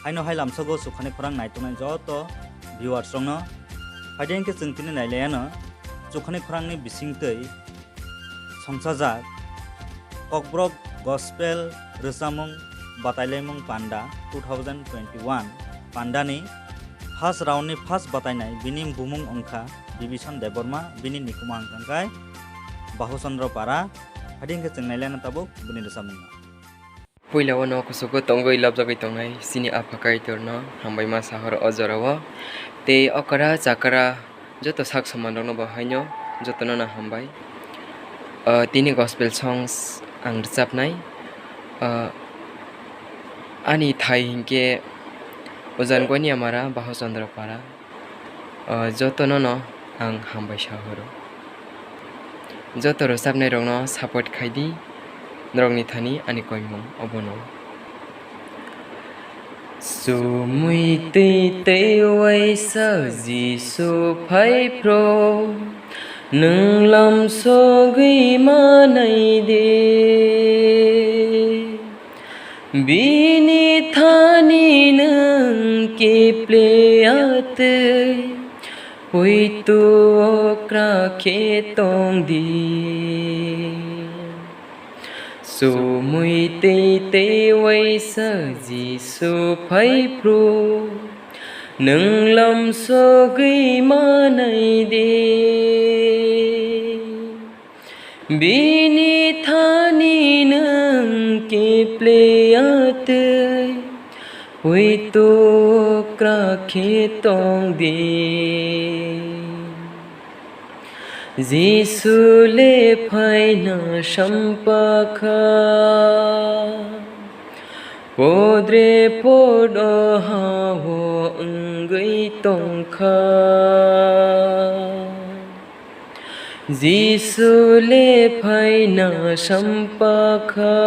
haino hailam sogo sukhane khorang naitonai joto viewers rongno haideng ke jengtini naileyano sukhane khorang ni bisingtei songsajak kokbrok gospel rosamung batailaimung panda 2021 panda ni first round ni first batainai bini bumung ongkha Division Deborma bini nikuma angkangkai Bahu Chandra Para haideng ke jeng naileyano tabuk bini rosamung Puila wano kusoko tongoi labjagai tongai sini apakai turno hambai ma sahar ojarawa te okara jakara joto sak saman rokno bahaino joto na hambai tini gospel songs ang rchapnai ani thai hingke ojan goni amara Bahu Chandra Para joto no ang hambai saharo joto rosapnai rokno support khaidi Norong ni thani ani koimong obono Sumui te te wai sa Jisu phai pro nung lam so gui ma nai de bini thani nung ke ple at hui tu okra khe tong di Sumui te te wai sa Jisu phai pro nung lam so gui ma nai de bini thani nung ke ple at hui tu kra khe tong de Jisu le phaina sampakha podre podo hawo ungui tongkha Jisu le phaina sampakha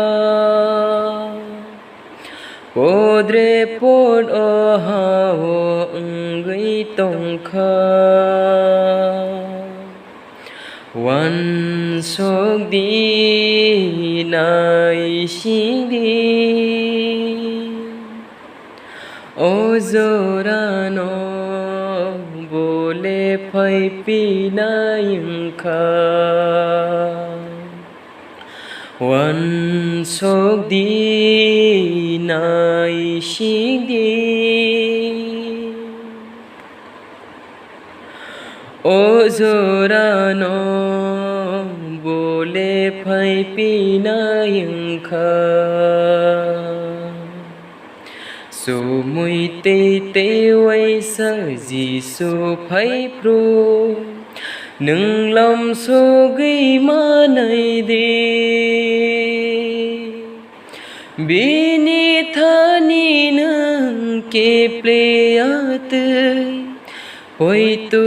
podre podo hawo ungui tongkha Wan sok di nai sing di Ojorano bole phai pinayung kha Wan sok di nai sing di Ojorano bole phai pinayung kha Sumui te te wai sa Jisu phai pro nung lam so gui ma nai de bini thani nung ke ple at Oi tu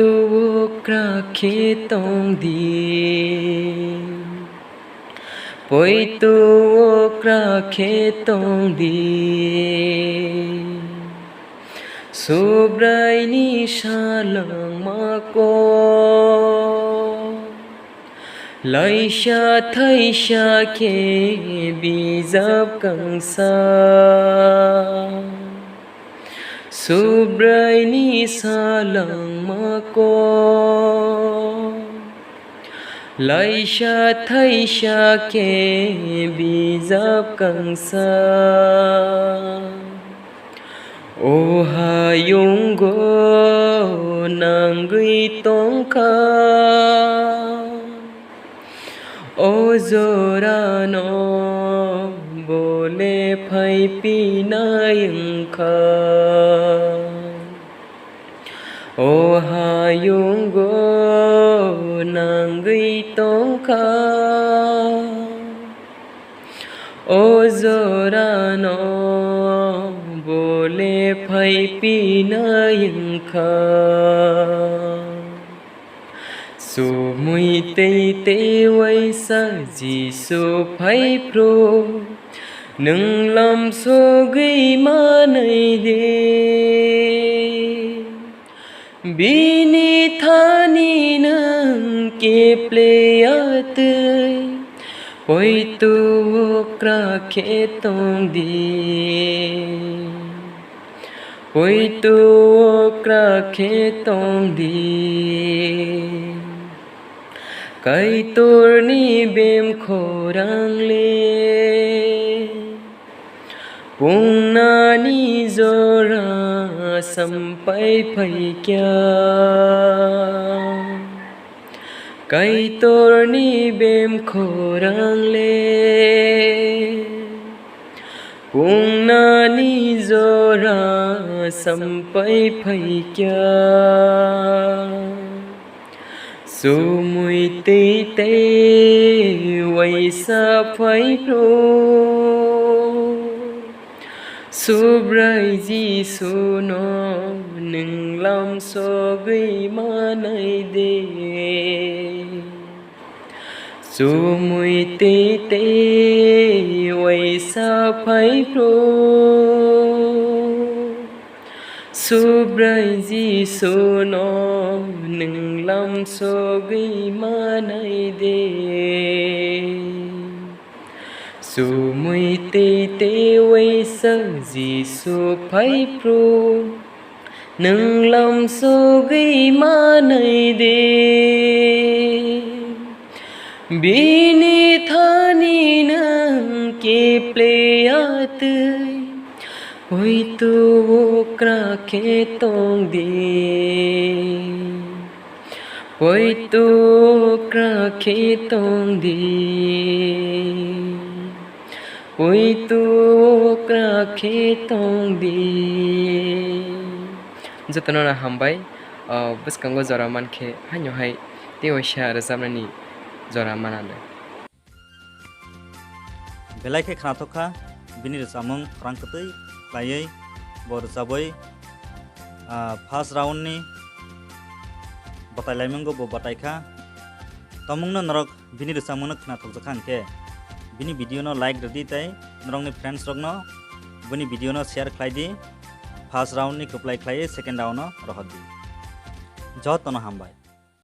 okra khe tong di Oi tu okra khe tong di Sobrai ni salang mako Laisha thaisha khe bijab kangsa Sobrai ni salang mako Laisha thaisha ke bijab kangsa O hayunggo nanggui tongkha Ojorano bole phai pinayung kha O hayunggo nanggui tongkha Ojorano bole phai pinayung kha Sumui te te wai sa Jisu phai pro nung lam so gui ma nai de bini thani nung ke ple at oi tu okra khe tong di Poitu krakhe tongdi Kai turni bem khorangle Pungnani zora sampai phaikya Kai turni bem khorangle Pungnani zora sampai phaikya Sumui tê tê vây sa phai pro Subrai ji suno nâng lam so ghi ma nay de Sumui tê tê vây sa phai pro Subrai ji suno nâng lam so ghi ma nay de Sumui tê tê vây sa ji su phai pro nâng lam so ghi ma nay de Bini thani nang ke pleyat Oi tu krakhe tongdi Oi tu krakhe tongdi Oi tu krakhe tongdi Jotona hambai buskango jora mankhe hanyo hai teo sha rozamnani jora manane Belai ke khana thokha bini samung khorang ketui klayai bor sabai first round ni batai laimango bo batai kha tamung na norok bini samung na khana thokjakhan ke bini video no like redi tai norong ni friends rok no bini video no share khlai di first round ni kuplai khlai second round no rohadi jot no hambai